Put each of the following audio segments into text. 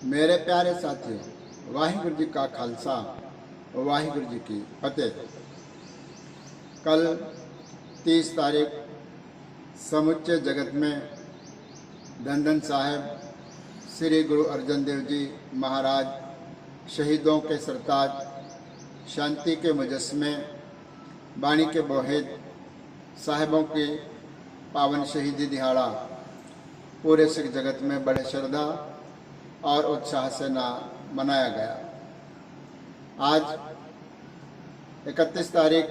मेरे प्यारे साथियों, वाहिगुरु जी का खालसा, वाहिगुरु जी की फतेह। कल 30 तारीख समुच्चे जगत में धन धन साहेब श्री गुरु अर्जन देव जी महाराज, शहीदों के सरताज, शांति के मुजस्मे, बाणी के बोहिद साहिबों की पावन शहीदी दिहाड़ा पूरे सिख जगत में बड़े श्रद्धा और उत्साह से मनाया गया। आज 31 तारीख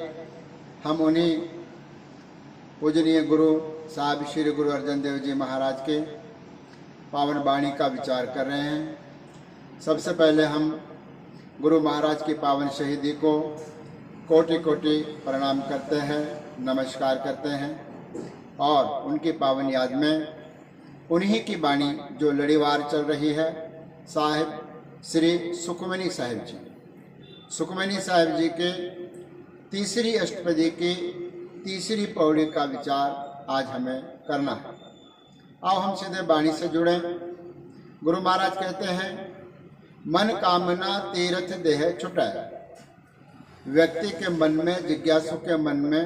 हम उन्हीं पूजनीय गुरु साहब श्री गुरु अर्जन देव जी महाराज के पावन बाणी का विचार कर रहे हैं। सबसे पहले हम गुरु महाराज की पावन शहीदी को कोटि कोटि प्रणाम करते हैं, नमस्कार करते हैं और उनकी पावन याद में उन्हीं की बाणी जो लड़ीवार चल रही है, साहिब श्री सुखमनी साहिब जी, सुखमनी साहिब जी के तीसरी अष्टपदी की तीसरी पौड़ी का विचार आज हमें करना है। आओ हम सीधे बाणी से जुड़े। गुरु महाराज कहते हैं, मन कामना तीर्थ देह छुटाए। व्यक्ति के मन में, जिज्ञासु के मन में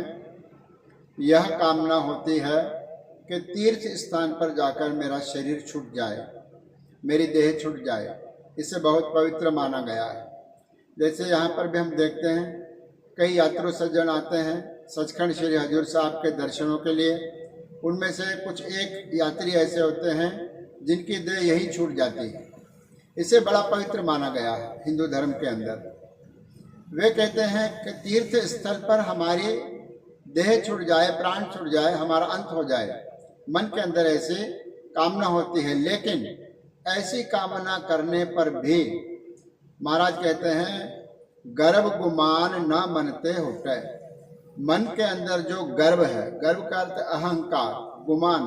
यह कामना होती है कि तीर्थ स्थान पर जाकर मेरा शरीर छूट जाए, मेरी देह छूट जाए। इसे बहुत पवित्र माना गया है। जैसे यहाँ पर भी हम देखते हैं, कई यात्रु सज्जन आते हैं सचखंड श्री हजूर साहब के दर्शनों के लिए। उनमें से कुछ एक यात्री ऐसे होते हैं जिनकी देह यही छूट जाती है। इसे बड़ा पवित्र माना गया है हिंदू धर्म के अंदर। वे कहते हैं कि तीर्थ स्थल पर हमारी देह छूट जाए, प्राण छूट जाए, हमारा अंत हो जाए, मन के अंदर ऐसी कामना होती है। लेकिन ऐसी कामना करने पर भी महाराज कहते हैं, गर्व गुमान न मनते होते। मन के अंदर जो गर्व है, गर्व का अर्थ अहंकार, गुमान,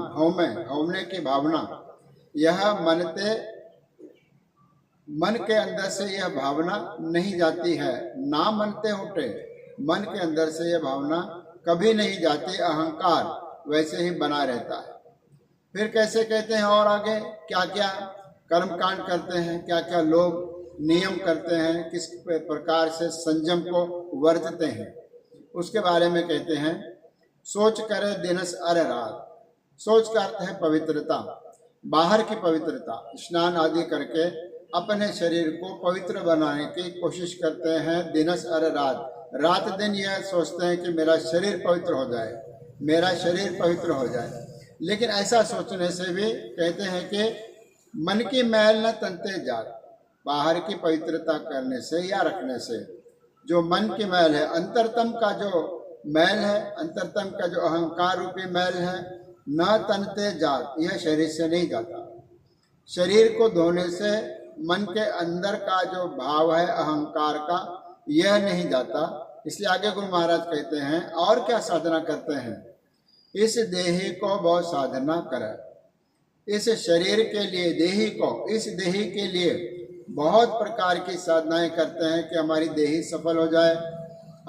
होने की भावना, यह मन के अंदर से यह भावना नहीं जाती है। ना मनते होते, मन के अंदर से यह भावना कभी नहीं जाती। अहंकार वैसे ही बना रहता है। फिर कैसे कहते हैं, और आगे क्या क्या कर्मकांड करते हैं, क्या क्या लोग नियम करते हैं, किस प्रकार से संयम को वर्तते हैं, उसके बारे में कहते हैं। सोच करे दिनस अरे रात। सोच का अर्थ है पवित्रता, बाहर की पवित्रता। स्नान आदि करके अपने शरीर को पवित्र बनाने की कोशिश करते हैं। दिनस अरे रात, रात दिन यह सोचते हैं कि मेरा शरीर पवित्र हो जाए, मेरा शरीर पवित्र हो जाए। लेकिन ऐसा सोचने से भी कहते हैं कि मन की मैल न तनते जात। बाहर की पवित्रता करने से या रखने से जो मन की मैल है, अंतरतम का जो मैल है, अंतरतम का जो अहंकार रूपी मैल है, न तनते जात, यह शरीर से नहीं जाता। शरीर को धोने से मन के अंदर का जो भाव है अहंकार का, यह नहीं जाता। इसलिए आगे गुरु महाराज कहते हैं, और क्या साधना करते हैं, इस देही को बहुत साधना करे। इस शरीर के लिए, देही को, इस देही के लिए बहुत प्रकार की साधनाएं करते हैं कि हमारी देही सफल हो जाए,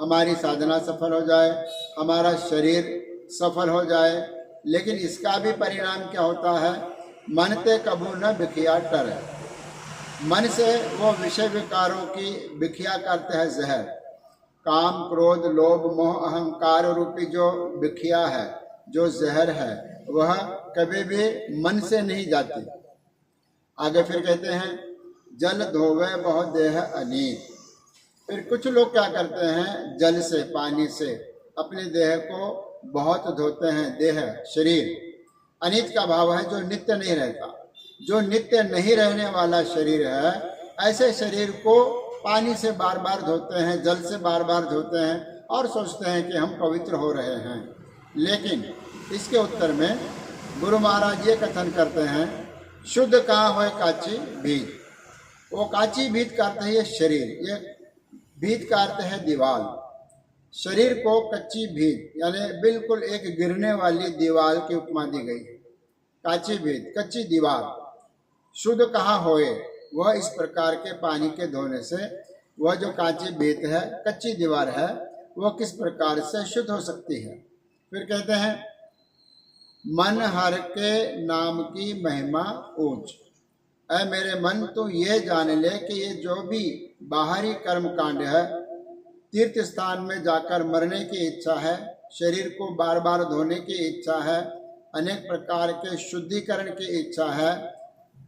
हमारी साधना सफल हो जाए, हमारा शरीर सफल हो जाए। लेकिन इसका भी परिणाम क्या होता है, मनते कबू न बिखिया टर। मन से वो विषय विकारों की बिखिया करते हैं जहर। काम, क्रोध, लोभ, मोह, अहंकार रूपी जो बिखिया है, जो जहर है, वह कभी भी मन से नहीं जाती। आगे फिर कहते हैं, जल धोवे बहुत देह अनीत। फिर कुछ लोग क्या करते हैं, जल से, पानी से अपने देह को बहुत धोते हैं। देह, शरीर अनीत का भाव है जो नित्य नहीं रहता। जो नित्य नहीं रहने वाला शरीर है, ऐसे शरीर को पानी से बार बार धोते हैं, जल से बार बार धोते हैं और सोचते हैं कि हम पवित्र हो रहे हैं। लेकिन इसके उत्तर में गुरु महाराज ये कथन करते हैं, शुद्ध कहाँ हो काची भीत। वो काची भीत का अर्थ है ये शरीर, ये भीत का अर्थ है दीवार। शरीर को कच्ची भीत यानी बिल्कुल एक गिरने वाली दीवार की उपमा दी गई। काची भीत, कच्ची दीवार। शुद्ध कहाँ होए, वह इस प्रकार के पानी के धोने से वह जो काची भीत है, कच्ची दीवार है, वह किस प्रकार से शुद्ध हो सकती है। फिर कहते हैं, मन हर के नाम की महिमा ऊंच। ऐ मेरे मन तू ये जान ले कि ये जो भी बाहरी कर्म कांड है, तीर्थ स्थान में जाकर मरने की इच्छा है, शरीर को बार बार धोने की इच्छा है, अनेक प्रकार के शुद्धिकरण की इच्छा है,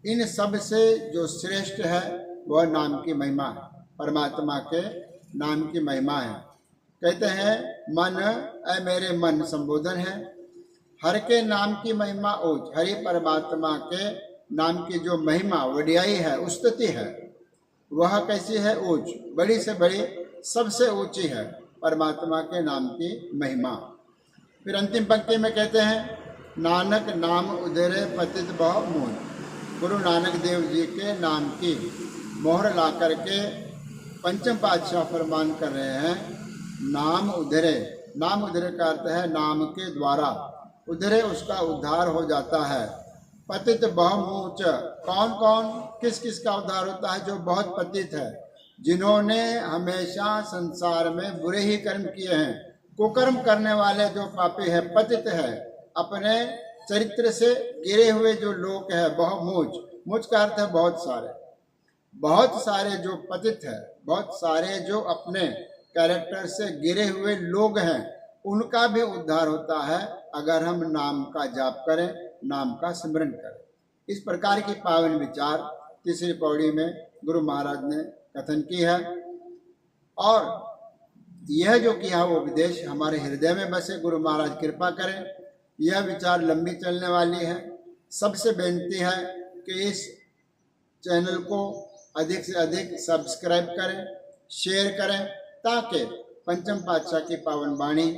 इन सब से जो श्रेष्ठ है वह नाम की महिमा है, परमात्मा के नाम की महिमा है। कहते हैं मन, ऐ मेरे मन संबोधन है। हर के नाम की महिमा ऊंच, हरि परमात्मा के नाम की जो महिमा वडियाई है, उस्तति है, वह कैसी है? ऊंच, बड़ी से बड़ी, सबसे ऊंची है परमात्मा के नाम की महिमा। फिर अंतिम पंक्ति में कहते हैं नानक नाम उदरे पतित बहु मोह। गुरु नानक देव जी के नाम की मोहर ला करके पंचम पातशाह फरमान कर रहे हैं, नाम उधरे। नाम उधरे का अर्थ है नाम के द्वारा, उधरे उसका उद्धार हो जाता है। पतित बहुमूच, कौन कौन किस किस का उद्धार होता है? जो बहुत पतित है, जिन्होंने हमेशा संसार में बुरे ही कर्म किए हैं, कुकर्म करने वाले जो पापी है, पतित है, अपने चरित्र से गिरे हुए जो लोग है, बहुमूच, मूच का अर्थ है बहुत सारे, बहुत सारे जो पतित है, बहुत सारे जो अपने कैरेक्टर से गिरे हुए लोग हैं, उनका भी उद्धार होता है अगर हम नाम का जाप करें, नाम का स्मरण करें। इस प्रकार की पावन विचार तीसरी पौड़ी में गुरु महाराज ने कथन की है, और यह जो किया वो उपदेश हमारे हृदय में बसे। गुरु महाराज कृपा करें। यह विचार लंबी चलने वाली है। सबसे बेनती है कि इस चैनल को अधिक से अधिक सब्सक्राइब करें, शेयर करें, ताकि पंचम पातशाह की पावन वाणी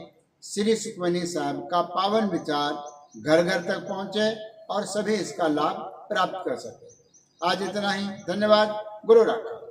श्री सुखमनी साहब का पावन विचार घर घर तक पहुंचे और सभी इसका लाभ प्राप्त कर सके। आज इतना ही। धन्यवाद। गुरु राखा।